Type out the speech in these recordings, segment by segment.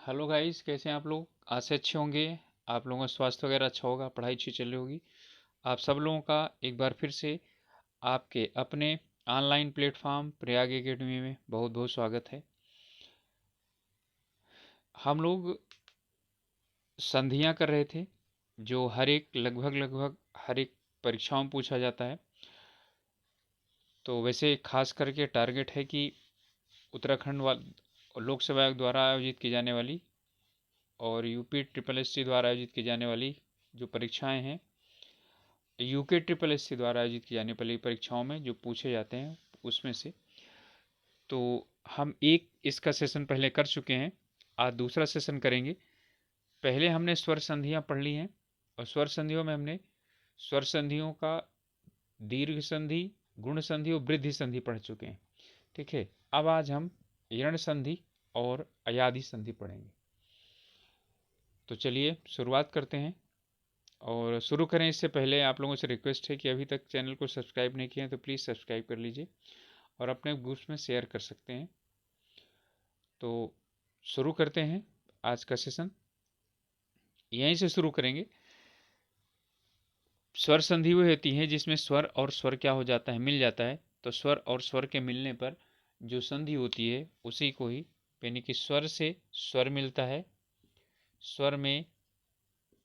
Hello guys, कैसे हैं आप लोग। आज से अच्छे होंगे। आप लोगों का स्वास्थ्य वगैरह अच्छा होगा, पढ़ाई अच्छी चल रही होगी। आप सब लोगों का एक बार फिर से आपके अपने ऑनलाइन प्लेटफॉर्म प्रयाग एकेडमी में बहुत बहुत स्वागत है। हम लोग संधियां कर रहे थे, जो हर एक लगभग हर एक परीक्षाओं में पूछा जाता है। तो वैसे खास करके टारगेट है कि उत्तराखंड लोक सेवा आयोग द्वारा आयोजित की जाने वाली और यूपी ट्रिपल एस सी द्वारा आयोजित की जाने वाली जो परीक्षाएं हैं, यूके ट्रिपल एस सी द्वारा आयोजित की जाने वाली परीक्षाओं में जो पूछे जाते हैं उसमें से। तो हम एक इसका सेशन पहले कर चुके हैं, आज दूसरा सेशन करेंगे। पहले हमने स्वर संधियां पढ़ ली हैं और स्वर संधियों में हमने स्वर संधियों का दीर्घ संधि, गुण संधि और वृद्धि संधि पढ़ चुके हैं। ठीक है, अब आज हम यण संधि और अयादि संधि पढ़ेंगे। तो चलिए शुरुआत करते हैं। और शुरू करें इससे पहले आप लोगों से रिक्वेस्ट है कि अभी तक चैनल को सब्सक्राइब नहीं किया है तो प्लीज़ सब्सक्राइब कर लीजिए और अपने ग्रुप्स में शेयर कर सकते हैं। तो शुरू करते हैं आज का सेशन, यहीं से शुरू करेंगे। स्वर संधि वो होती है जिसमें स्वर और स्वर क्या हो जाता है, मिल जाता है। तो स्वर और स्वर के मिलने पर जो संधि होती है उसी को ही, यानी कि स्वर से स्वर मिलता है, स्वर में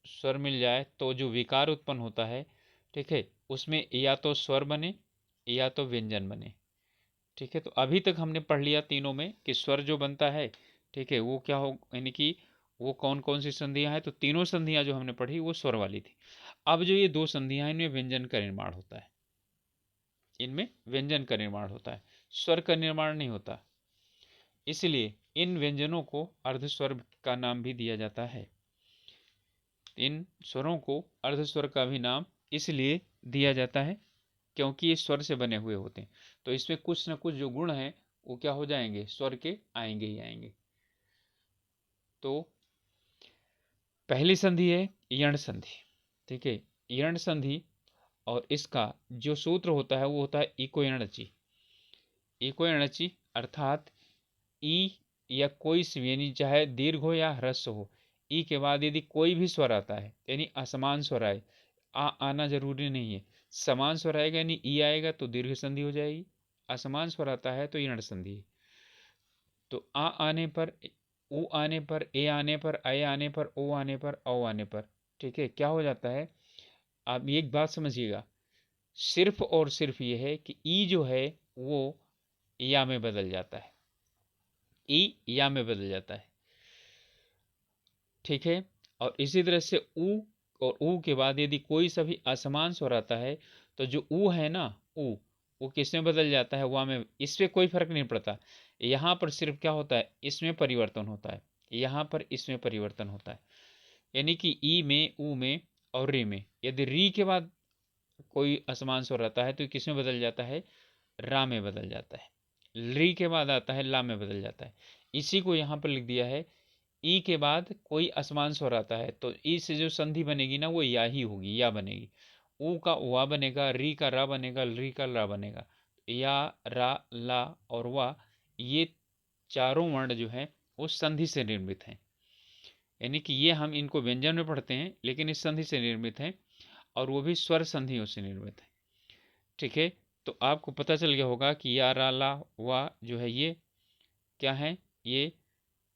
स्वर मिल जाए तो जो विकार उत्पन्न होता है, ठीक है, उसमें या तो स्वर बने या तो व्यंजन बने। ठीक है, तो अभी तक हमने पढ़ लिया तीनों में कि स्वर जो बनता है, ठीक है, वो क्या हो, यानी कि वो कौन कौन सी संधियां हैं। तो तीनों संधियां जो हमने पढ़ी वो स्वर वाली थी। अब जो ये दो संधियां हैं, इनमें व्यंजन का निर्माण होता है, इनमें व्यंजन का निर्माण होता है, स्वर का निर्माण नहीं होता। इसलिए इन व्यंजनों को अर्धस्वर का नाम भी दिया जाता है। इन स्वरों को अर्धस्वर का भी नाम इसलिए दिया जाता है क्योंकि ये स्वर से बने हुए होते हैं। तो इसमें कुछ न कुछ जो गुण हैं वो क्या हो जाएंगे, स्वर के आएंगे ही आएंगे। तो पहली संधि है यण संधि। ठीक है, यण संधि और इसका जो सूत्र होता है वो होता है इको यणचि। इको यणचि अर्थात ई या कोई यानी चाहे दीर्घ हो या ह्रस्व हो, ई के बाद यदि कोई भी स्वर आता है यानी असमान स्वर आए, आना जरूरी नहीं है। समान स्वर आएगा यानी ई आएगा तो दीर्घ संधि हो जाएगी, असमान स्वर आता है तो यण संधि है। तो आ आने पर, उ आने पर, ए आने पर, अय आने पर, ओ आने पर, औ आने पर, ठीक है, क्या हो जाता है। आप एक बात समझिएगा, सिर्फ और सिर्फ ये है कि ई जो है वो या में बदल जाता है, ई या में बदल जाता है। ठीक है, और इसी तरह से उ और ऊ के बाद यदि कोई सा भी असमान स्वर आता है तो जो ऊ है ना, ऊ, वो किस में बदल जाता है, वा में। इसमें कोई फर्क नहीं पड़ता, यहाँ पर सिर्फ क्या होता है, इसमें परिवर्तन होता है, यहाँ पर इसमें परिवर्तन होता है। यानी कि ई में, ऊ में और री में, यदि री के बाद कोई असमान स्वर आता है तो किस में बदल जाता है, रा में बदल जाता है। री के बाद आता है ला में बदल जाता है। इसी को यहाँ पर लिख दिया है, ई के बाद कोई असमान स्वर आता है तो ई से जो संधि बनेगी ना वो या ही होगी, या बनेगी। ऊ का वा बनेगा, री का रा बनेगा, री का रा बनेगा। या, रा, ला और वा, ये चारों वर्ण जो हैं वो संधि से निर्मित हैं। यानी कि ये हम इनको व्यंजन में पढ़ते हैं लेकिन इस संधि से निर्मित हैं, और वो भी स्वर संधियों से निर्मित है। ठीक है, तो आपको पता चल गया होगा कि या, रा, ला, वा जो है ये क्या है, ये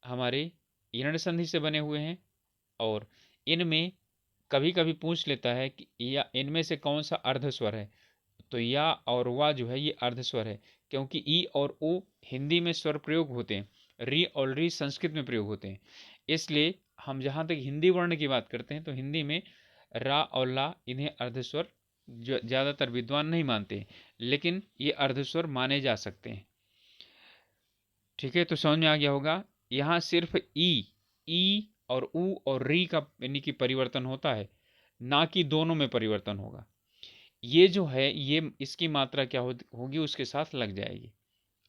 हमारे यण संधि से बने हुए हैं। और इनमें कभी कभी पूछ लेता है कि या इनमें से कौन सा अर्ध स्वर है। तो या और वा जो है ये अर्ध स्वर है, क्योंकि ई और उ हिंदी में स्वर प्रयोग होते हैं, री और री संस्कृत में प्रयोग होते हैं। इसलिए हम जहाँ तक हिंदी वर्ण की बात करते हैं तो हिंदी में रा और ला, इन्हें अर्ध स्वर ज़्यादातर विद्वान नहीं मानते हैं, लेकिन ये अर्ध स्वर माने जा सकते हैं। ठीक है, तो समझ में आ गया होगा। यहाँ सिर्फ ई और उ और री का यानी कि परिवर्तन होता है, ना कि दोनों में परिवर्तन होगा। ये जो है ये इसकी मात्रा क्या होगी उसके साथ लग जाएगी।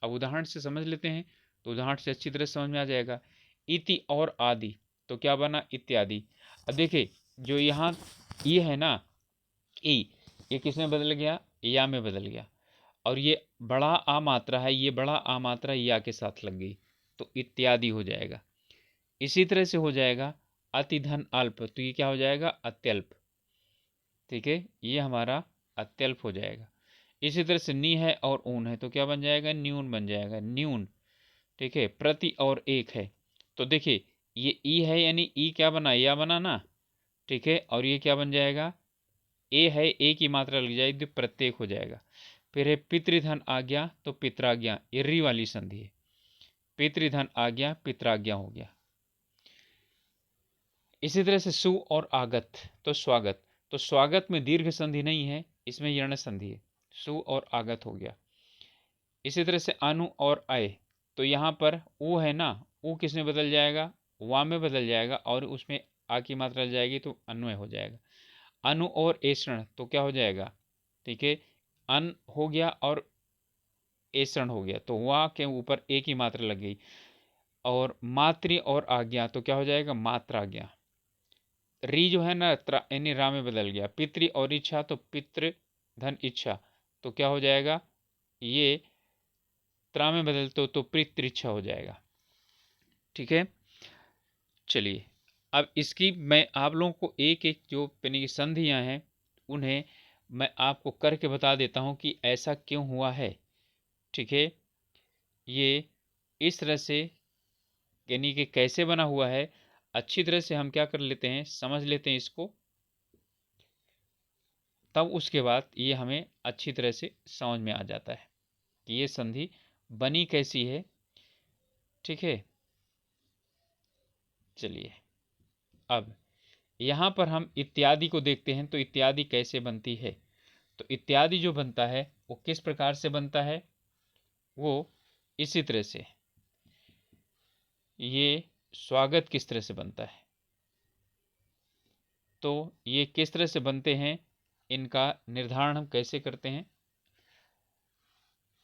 अब उदाहरण से समझ लेते हैं, तो उदाहरण से अच्छी तरह समझ में आ जाएगा। इति और आदि, तो क्या बना, इत्यादि। अब देखिए जो यहाँ ये है ना, ई, ये किस में बदल गया, या में बदल गया। और ये बड़ा आ मात्रा है, ये बड़ा आ मात्रा या के साथ लग गई तो इत्यादि हो जाएगा। इसी तरह से हो जाएगा अति धन अल्प, तो ये क्या हो जाएगा अत्यल्प। ठीक है, ये हमारा अत्यल्प हो जाएगा। इसी तरह से नी है और ऊन है तो क्या बन जाएगा न्यून बन जाएगा, न्यून। ठीक है, प्रति और एक है तो देखिए ये ई है यानी ई क्या बना या बना ना। ठीक है, और ये क्या बन जाएगा ए है, ए की मात्रा लग जाएगी तो प्रत्येक हो जाएगा। फिर है पितृधन आज्ञा तो पित्राज्ञा, ये री वाली संधि है। पितृधन आज्ञा पित्राज्ञा हो गया। इसी तरह से सु और आगत तो स्वागत, तो स्वागत में दीर्घ संधि नहीं है, इसमें यर्ण संधि है, सु और आगत हो गया। इसी तरह से अनु और अय, तो यहाँ पर ऊ है ना, ऊ किस में बदल जाएगा वा में बदल जाएगा और उसमें आ की मात्रा लग जाएगी तो अन्वय हो जाएगा। अनु और एषण तो क्या हो जाएगा, ठीक है, अन हो गया और एषण हो गया तो वा के ऊपर ए की मात्रा लग गई। और मातृ और आज्ञा तो क्या हो जाएगा मात्राज्ञा। री जो है ना यानी रा में बदल गया। पितृ और इच्छा तो पितृ धन इच्छा तो क्या हो जाएगा ये त्रा में बदल तो पितृच्छा हो जाएगा। ठीक है, चलिए अब इसकी मैं आप लोगों को एक एक जो यानी कि संधियां हैं उन्हें मैं आपको करके बता देता हूं कि ऐसा क्यों हुआ है। ठीक है, ये इस तरह से यानी कि कैसे बना हुआ है, अच्छी तरह से हम क्या कर लेते हैं समझ लेते हैं इसको, तब उसके बाद ये हमें अच्छी तरह से समझ में आ जाता है कि ये संधि बनी कैसी है। ठीक है, चलिए अब यहाँ पर हम इत्यादि को देखते हैं तो इत्यादि कैसे बनती है। तो इत्यादि जो बनता है वो किस प्रकार से बनता है, वो इसी तरह से। ये स्वागत किस तरह से बनता है, तो ये किस तरह से बनते हैं, इनका निर्धारण हम कैसे करते हैं।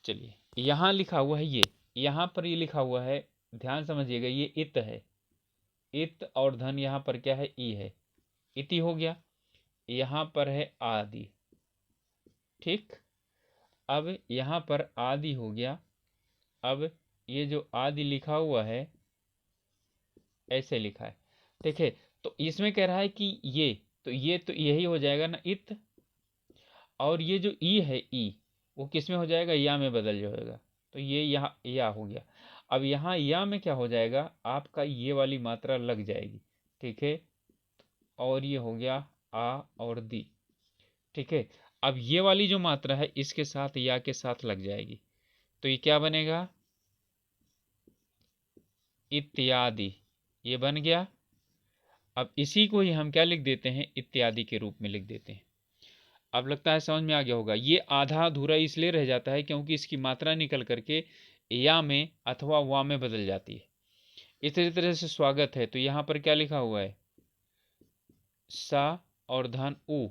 चलिए यहाँ लिखा हुआ है, ये यहाँ पर ये लिखा हुआ है, ध्यान समझिएगा, ये इत है, इत और धन यहाँ पर क्या है ई है, इति हो गया। यहाँ पर है आदि। ठीक, अब यहाँ पर आदि हो गया। अब ये जो आदि लिखा हुआ है ऐसे लिखा है। ठीक है, तो इसमें कह रहा है कि ये तो यही हो जाएगा ना इत, और ये जो ई है ई वो किस में हो जाएगा या में बदल जाएगा तो ये यहाँ या हो गया। अब यहाँ या में क्या हो जाएगा आपका ये वाली मात्रा लग जाएगी। ठीक है, और ये हो गया आ और दी। ठीक है, अब ये वाली जो मात्रा है इसके साथ या के साथ लग जाएगी तो ये क्या बनेगा इत्यादि, ये बन गया। अब इसी को ही हम क्या लिख देते हैं इत्यादि के रूप में लिख देते हैं। अब लगता है समझ में आ गया होगा। ये आधा अधूरा इसलिए रह जाता है क्योंकि इसकी मात्रा निकल करके या में अथवा वा में बदल जाती है। इसी तरह से स्वागत है तो यहाँ पर क्या लिखा हुआ है सा और धन उ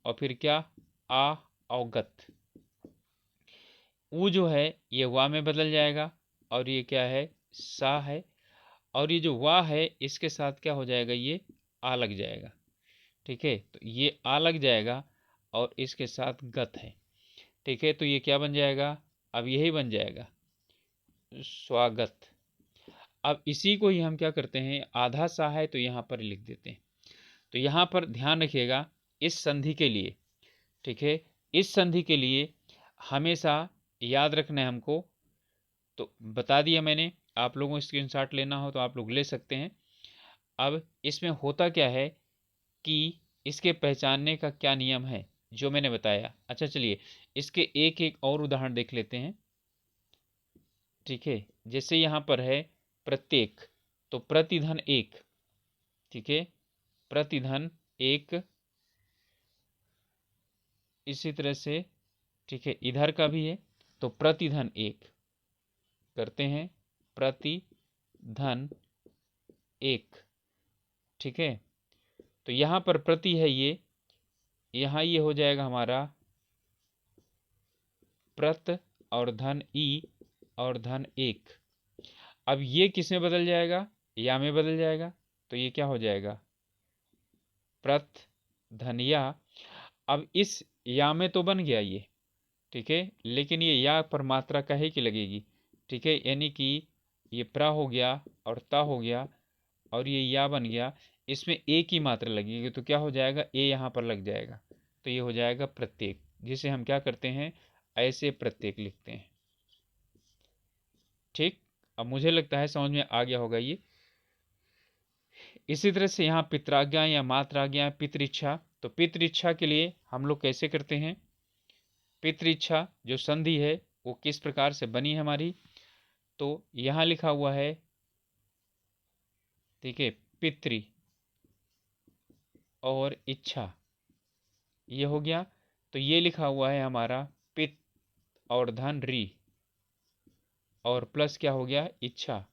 और फिर क्या आ अवगत। उ जो है ये वा में बदल जाएगा और ये क्या है सा है, और ये जो वा है इसके साथ क्या हो जाएगा ये आ लग जाएगा। ठीक है, तो ये आ लग जाएगा और इसके साथ गत है। ठीक है, तो ये क्या बन जाएगा अब यही बन जाएगा स्वागत। अब इसी को ही हम क्या करते हैं आधा सा है तो यहाँ पर लिख देते हैं। तो यहाँ पर ध्यान रखिएगा इस संधि के लिए। ठीक है, इस संधि के लिए हमेशा याद रखना है हमको, तो बता दिया मैंने, आप लोगों को स्क्रीनशॉट लेना हो तो आप लोग ले सकते हैं। अब इसमें होता क्या है कि इसके पहचानने का क्या नियम है जो मैंने बताया। अच्छा चलिए इसके एक एक और उदाहरण देख लेते हैं। ठीक है, जैसे यहाँ पर है प्रत्येक तो प्रतिधन एक। ठीक है, प्रतिधन एक। इसी तरह से ठीक है इधर का भी है तो प्रतिधन एक करते हैं, प्रतिधन एक। ठीक है, तो यहाँ पर प्रति है ये, यहाँ ये हो जाएगा हमारा प्रत और धन ई और धन एक। अब ये किस में बदल जाएगा या में बदल जाएगा तो ये क्या हो जाएगा प्रत धन या। अब इस या में तो बन गया ये। ठीक है, लेकिन ये या पर मात्रा कहे की लगेगी। ठीक है, यानी कि ये प्रा हो गया और ता हो गया और ये या बन गया, इसमें ए की मात्रा लगेगी तो क्या हो जाएगा, ए यहाँ पर लग जाएगा, तो ये हो जाएगा प्रत्येक, जिसे हम क्या करते हैं, ऐसे प्रत्येक लिखते हैं। ठीक, अब मुझे लगता है समझ में आ गया होगा ये। इसी तरह से यहाँ पितराज्ञा या मातराज्ञा, पितृइच्छा, तो पितृइच्छा के लिए हम लोग कैसे करते हैं, पितृइच्छा जो संधि है वो किस प्रकार से बनी है हमारी, तो यहाँ लिखा हुआ है, ठीक है, पितृ और इच्छा, ये हो गया, तो ये लिखा हुआ है हमारा पित और धन री, और प्लस क्या हो गया, इच्छा।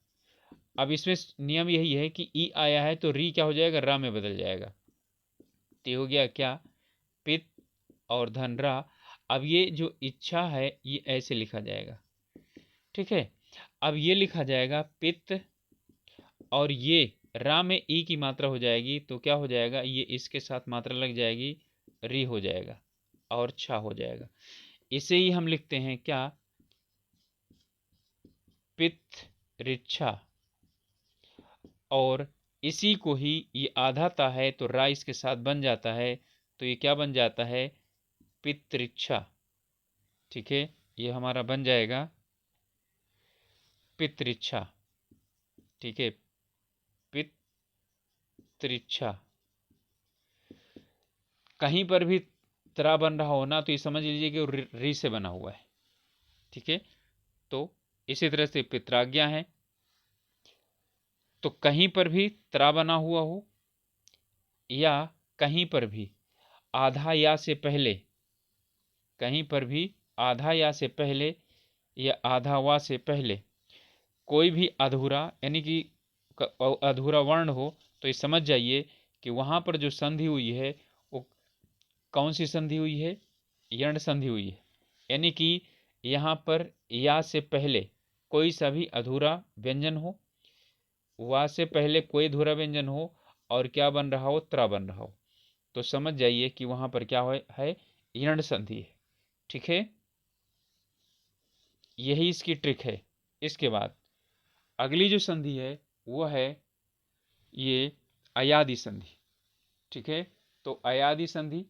अब इसमें नियम यही है कि ई आया है तो री क्या हो जाएगा, रा में बदल जाएगा, तो ये हो गया क्या, पित और धन रा। अब ये जो इच्छा है ये ऐसे लिखा जाएगा, ठीक है। अब ये लिखा जाएगा पित, और ये रा में ई की मात्रा हो जाएगी तो क्या हो जाएगा, ये इसके साथ मात्रा लग जाएगी, री हो जाएगा और छा हो जाएगा। इसे ही हम लिखते हैं क्या, पित रिच्छा, और इसी को ही ये आधाता है तो रा इसके साथ बन जाता है, तो ये क्या बन जाता है, पितृच्छा, ठीक है, ये हमारा बन जाएगा पितृच्छा, ठीक है, पितृच्छा। कहीं पर भी त्रा बन रहा हो ना तो ये समझ लीजिए कि वो री से बना हुआ है, ठीक है। तो इसी तरह से पितराज्ञा है, तो कहीं पर भी त्रा बना हुआ हो या कहीं पर भी आधा या से पहले, कहीं पर भी आधा या से पहले या आधा वा से पहले कोई भी अधूरा यानी कि अधूरा वर्ण हो, तो ये समझ जाइए कि वहां पर जो संधि हुई है वो कौन सी संधि हुई है, यण संधि हुई है। यानी कि यहाँ पर या से पहले कोई सा भी अधूरा व्यंजन हो, वा से पहले कोई अधूरा व्यंजन हो, और क्या बन रहा हो, त्र बन रहा हो, तो समझ जाइए कि वहां पर क्या है, यण संधि है, ठीक है। यही इसकी ट्रिक है। इसके बाद अगली जो संधि है वो है ये अयादि संधि, ठीक है। तो अयादि संधि,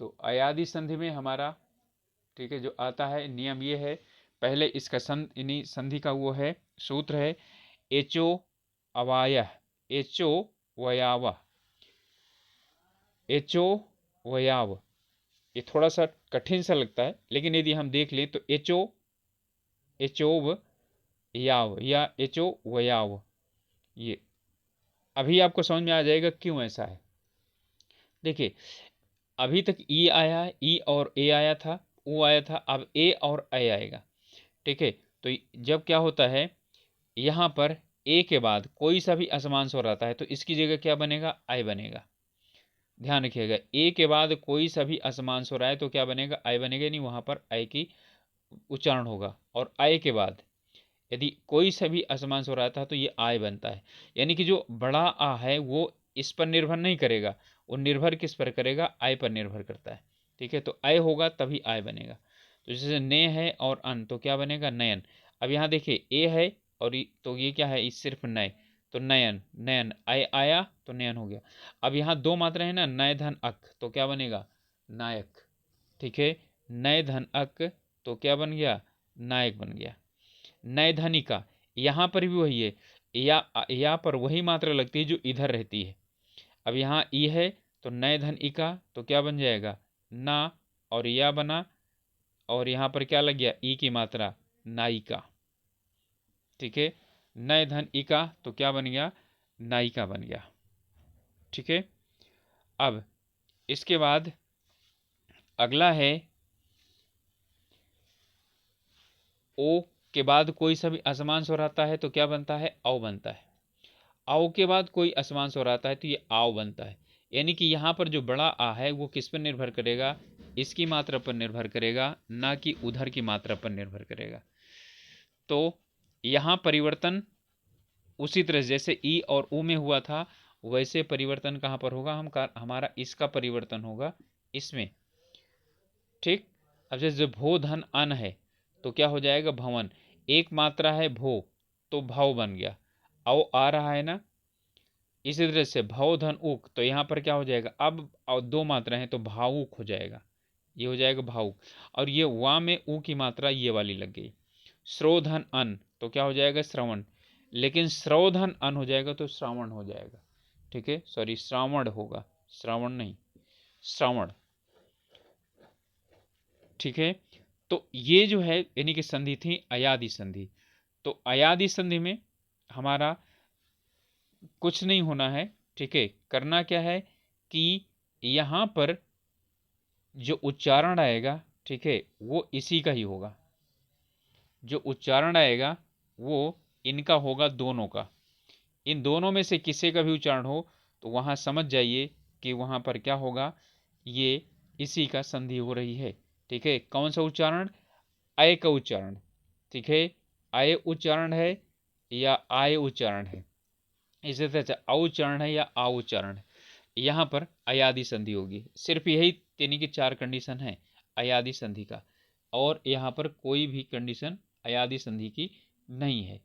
तो अयादि संधि में हमारा, ठीक है, जो आता है नियम ये है, पहले इसका संधि का वो है, सूत्र है एचो अवाय, एचो वयाव, एचो वयाव। ये थोड़ा सा कठिन सा लगता है, लेकिन यदि हम देख ले तो एचो, एचोव याव या एचो वयाव, ये अभी आपको समझ में आ जाएगा क्यों ऐसा है। देखिए, अभी तक ई आया, ई और ए आया था, ओ आया था, अब ए और ए आएगा, ठीक है। तो जब क्या होता है, यहाँ पर ए के बाद कोई सा भी असमान स्वर आता है तो इसकी जगह क्या बनेगा, आई बनेगा। ध्यान रखिएगा, ए के बाद कोई सा भी असमान स्वर आए तो क्या बनेगा, आई बनेगा, नहीं वहां पर आई की उच्चारण होगा। और आई के बाद यदि कोई सा भी असमान स्वर आता है तो ये आय बनता है। यानी कि जो बड़ा आ है वो इस पर निर्भर नहीं करेगा, वो निर्भर किस पर करेगा, आय पर निर्भर करता है, ठीक है। तो आय होगा तभी आय बनेगा। तो जैसे ने है और अन तो क्या बनेगा, नयन। अब यहाँ देखिए ए है और तो ये क्या है, इस सिर्फ नय, तो नयन, नयन, आय आया तो नयन हो गया। अब यहाँ दो मात्रा है ना, नय धन अक, तो क्या बनेगा, नायक, ठीक है। नय धन अक तो क्या बन गया, नायक बन गया। नय धनिका, यहाँ पर भी वही है, या पर वही मात्रा लगती है जो इधर रहती है। अब यहाँ ई है तो नय धन इका तो क्या बन जाएगा, ना, और या बना, और यहाँ पर क्या लग गया, ई की मात्रा, नायिका, ठीक है। नय धन इका तो क्या बन गया, नायिका बन गया, ठीक है। अब इसके बाद अगला है ओ के बाद कोई सा भी असमान स्वर आता है तो क्या बनता है, औ बनता है। आओ के बाद कोई असमान स्वर आता है तो ये आओ बनता है। यानी कि यहाँ पर जो बड़ा आ है वो किस पर निर्भर करेगा, इसकी मात्रा पर निर्भर करेगा, ना कि उधर की मात्रा पर निर्भर करेगा। तो यहाँ परिवर्तन उसी तरह जैसे ई और ऊ में हुआ था, वैसे परिवर्तन कहाँ पर होगा, हमारा इसका परिवर्तन होगा इसमें, ठीक। अब जैसे भो धन अन है तो क्या हो जाएगा, भवन। एक मात्रा है भो तो भाव बन गया। औ आ रहा है ना, इसी तरह से भव धन उक, तो यहाँ पर क्या हो जाएगा, अब दो मात्रा है तो भावुक हो जाएगा, ये हो जाएगा भावुक। और ये वा में ऊ की मात्रा ये वाली लग गई। श्रोधन अन, तो क्या हो जाएगा श्रवण, लेकिन श्रोधन अन हो जाएगा तो श्रावण हो जाएगा। ठीक है, सॉरी श्रावण होगा, श्रावण नहीं, श्रावण। ठीक है, तो ये जो है यानी कि संधि थी अयादि संधि। तो अयादि संधि में हमारा कुछ नहीं होना है। ठीक है, करना क्या है कि यहां पर जो उच्चारण आएगा, ठीक है, वो इसी का ही होगा। जो उच्चारण आएगा वो इनका होगा, दोनों का। इन दोनों में से किसी का भी उच्चारण हो तो वहां समझ जाइए कि वहां पर क्या होगा, ये इसी का संधि हो रही है। ठीक है, कौन सा उच्चारण, अय का उच्चारण। ठीक है, अय उच्चारण है या आय उच्चारण है, इसी तरह से औ उच्चारण है या आ उच्चारण है, यहाँ पर अयादि संधि होगी। सिर्फ यही यानी कि चार कंडीशन है अयादि संधि का, और यहाँ पर कोई भी कंडीशन अयादि संधि की नहीं है।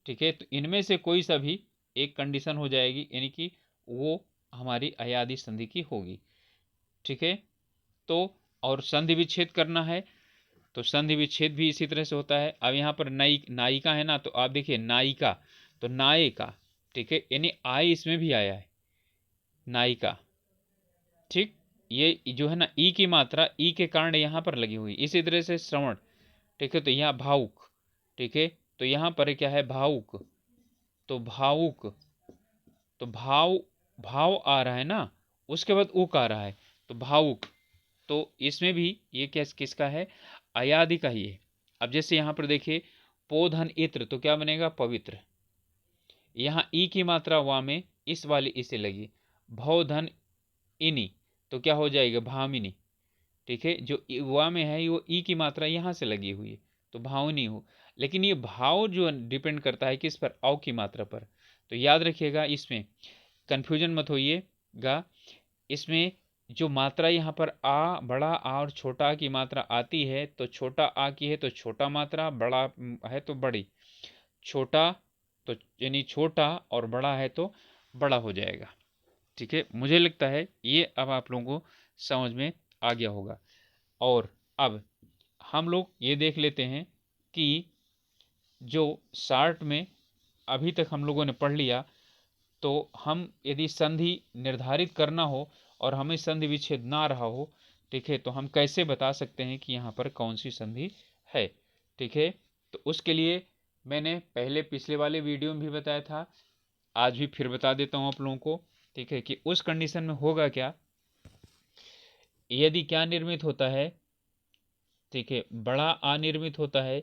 ठीक है, तो इनमें से कोई सा भी एक कंडीशन हो जाएगी, यानी कि वो हमारी अयादि संधि की होगी। ठीक है, तो और संधि विच्छेद करना है तो संधि विच्छेद भी इसी तरह से होता है। अब यहाँ पर नायिका है ना, तो आप देखिए नायिका, तो नायिका। ठीक है, यानी आय इसमें भी आया है, नायिका। ठीक, ये जो है ना ई की मात्रा ई के कारण यहाँ पर लगी हुई, इसी तरह से श्रवण। ठीक है, तो यहाँ भावुक। ठीक है, तो यहाँ पर क्या है भावुक, तो भावुक, तो भाव, भाव आ रहा है ना, उसके बाद उक आ रहा है तो भावुक। तो इसमें भी ये क्या किसका है, अयादि का ही है। अब जैसे यहाँ पर देखिए पोधन इत्र, तो क्या बनेगा पवित्र। यहाँ ई की मात्रा वा में इस वाली इसे लगी, भवधन इनी, तो क्या हो जाएगा भामिनी। ठीक है, जो वा में है वो ई की मात्रा यहाँ से लगी हुई है तो भावनी हो। लेकिन ये भाव जो डिपेंड करता है किस पर, औ की मात्रा पर। तो याद रखिएगा, इसमें कंफ्यूजन मत होइएगा। इसमें जो मात्रा यहाँ पर आ, बड़ा आ और छोटा आ की मात्रा आती है, तो छोटा आ की है तो छोटा मात्रा, बड़ा है तो बड़ी, छोटा तो यानी छोटा और बड़ा है तो बड़ा हो जाएगा। ठीक है, मुझे लगता है ये अब आप लोगों को समझ में आ गया होगा। और अब हम लोग ये देख लेते हैं कि जो शार्ट में अभी तक हम लोगों ने पढ़ लिया, तो हम यदि संधि निर्धारित करना हो और हमें संधि विच्छेद ना रहा हो, ठीक है, तो हम कैसे बता सकते हैं कि यहाँ पर कौन सी संधि है। ठीक है, तो उसके लिए मैंने पहले पिछले वाले वीडियो में भी बताया था, आज भी फिर बता देता हूँ आप लोगों को। ठीक है, कि उस कंडीशन में होगा क्या, यदि क्या निर्मित होता है, ठीक है, बड़ा आ निर्मित होता है,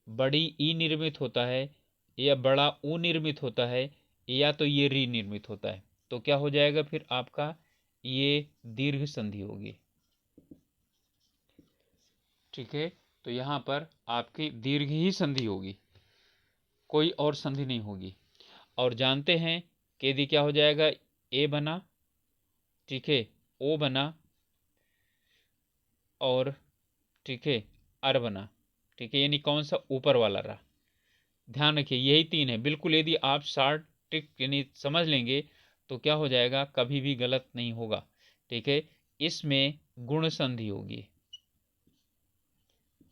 बड़ी ई निर्मित होता है, या बड़ा ऊ निर्मित होता है, या तो ये री निर्मित होता है, तो क्या हो जाएगा फिर आपका, ये दीर्घ संधि होगी। ठीक है, तो यहाँ पर आपकी दीर्घ ही संधि होगी, कोई और संधि नहीं होगी। और जानते हैं कि यदि क्या हो जाएगा, ए बना, ठीक है, ओ बना, और ठीक है अर बना। ठीक है, यानी कौन सा, ऊपर वाला रहा। ध्यान रखिए यही तीन है बिल्कुल, यदि आप शार्ट ट्रिक यानी समझ लेंगे तो क्या हो जाएगा, कभी भी गलत नहीं होगा। ठीक है, इसमें गुण संधि होगी।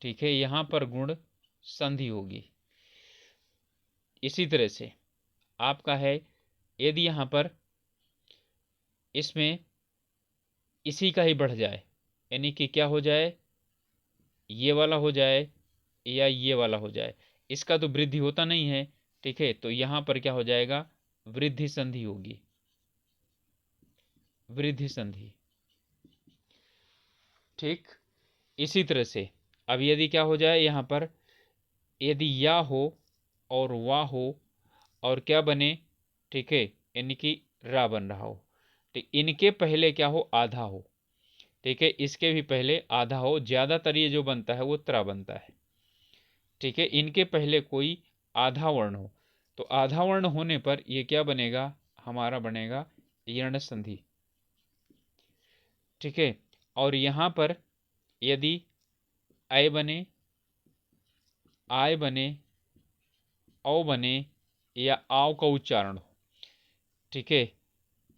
ठीक है, यहां पर गुण संधि होगी। इसी तरह से आपका है, यदि यहां पर इसमें इसी का ही बढ़ जाए, यानी कि क्या हो जाए, ये वाला हो जाए या ये वाला हो जाए, इसका तो वृद्धि होता नहीं है। ठीक है, तो यहां पर क्या हो जाएगा, वृद्धि संधि होगी, वृद्धि संधि। ठीक, इसी तरह से अब यदि क्या हो जाए, यहां पर यदि या हो और वाह हो और क्या बने, ठीक है, यानी कि रा बन रहा हो, तो इनके पहले क्या हो, आधा हो। ठीक है, इसके भी पहले आधा हो, ज्यादातर ये जो बनता है वो त्रा बनता है। ठीक है, इनके पहले कोई आधा वर्ण हो, तो आधा वर्ण होने पर ये क्या बनेगा, हमारा बनेगा यर्ण संधि। ठीक है, और यहां पर यदि अय बने, आय बने, औ बने, या आव का उच्चारण हो, ठीक है,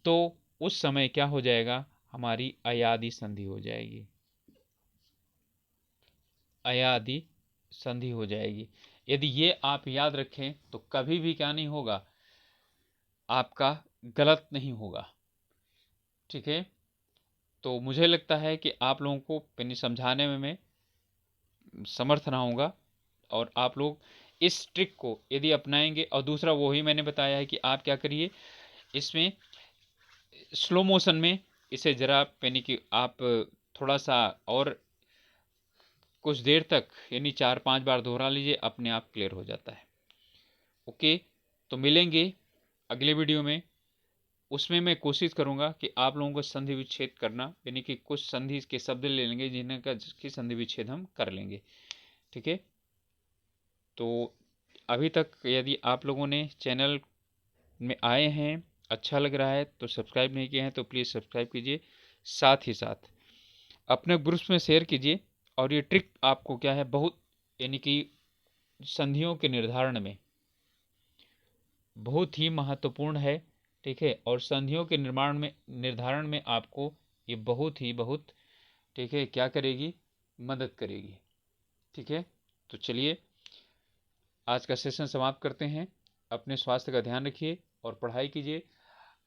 तो उस समय क्या हो जाएगा, हमारी अयादि संधि हो जाएगी, अयादि संधि हो जाएगी। यदि ये आप याद रखें तो कभी भी क्या नहीं होगा, आपका गलत नहीं होगा, ठीक है। तो मुझे लगता है कि आप लोगों को यानी समझाने में मैं समर्थ रहूँगा, और आप लोग इस ट्रिक को यदि अपनाएंगे, और दूसरा वही मैंने बताया है कि आप क्या करिए, इसमें स्लो मोशन में इसे ज़रा यानी कि आप थोड़ा सा और कुछ देर तक यानी 4-5 बार दोहरा लीजिए, अपने आप क्लियर हो जाता है। ओके, तो मिलेंगे अगले वीडियो में, उसमें मैं कोशिश करूंगा कि आप लोगों को संधि विच्छेद करना, यानी कि कुछ संधि के शब्द ले लेंगे जिन्हें का जिसकी संधि विच्छेद हम कर लेंगे, ठीक है। तो अभी तक यदि आप लोगों ने चैनल में आए हैं, अच्छा लग रहा है तो सब्सक्राइब नहीं किए हैं तो प्लीज़ सब्सक्राइब कीजिए, साथ ही साथ अपने ग्रुप्स में शेयर कीजिए। और ये ट्रिक आपको क्या है, बहुत यानी कि संधियों के निर्धारण में बहुत ही महत्वपूर्ण है, ठीक है। और संधियों के निर्धारण में आपको ये बहुत, ठीक है, क्या करेगी, मदद करेगी, ठीक है। तो चलिए आज का सेशन समाप्त करते हैं। अपने स्वास्थ्य का ध्यान रखिए और पढ़ाई कीजिए।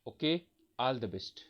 Okay, all the best.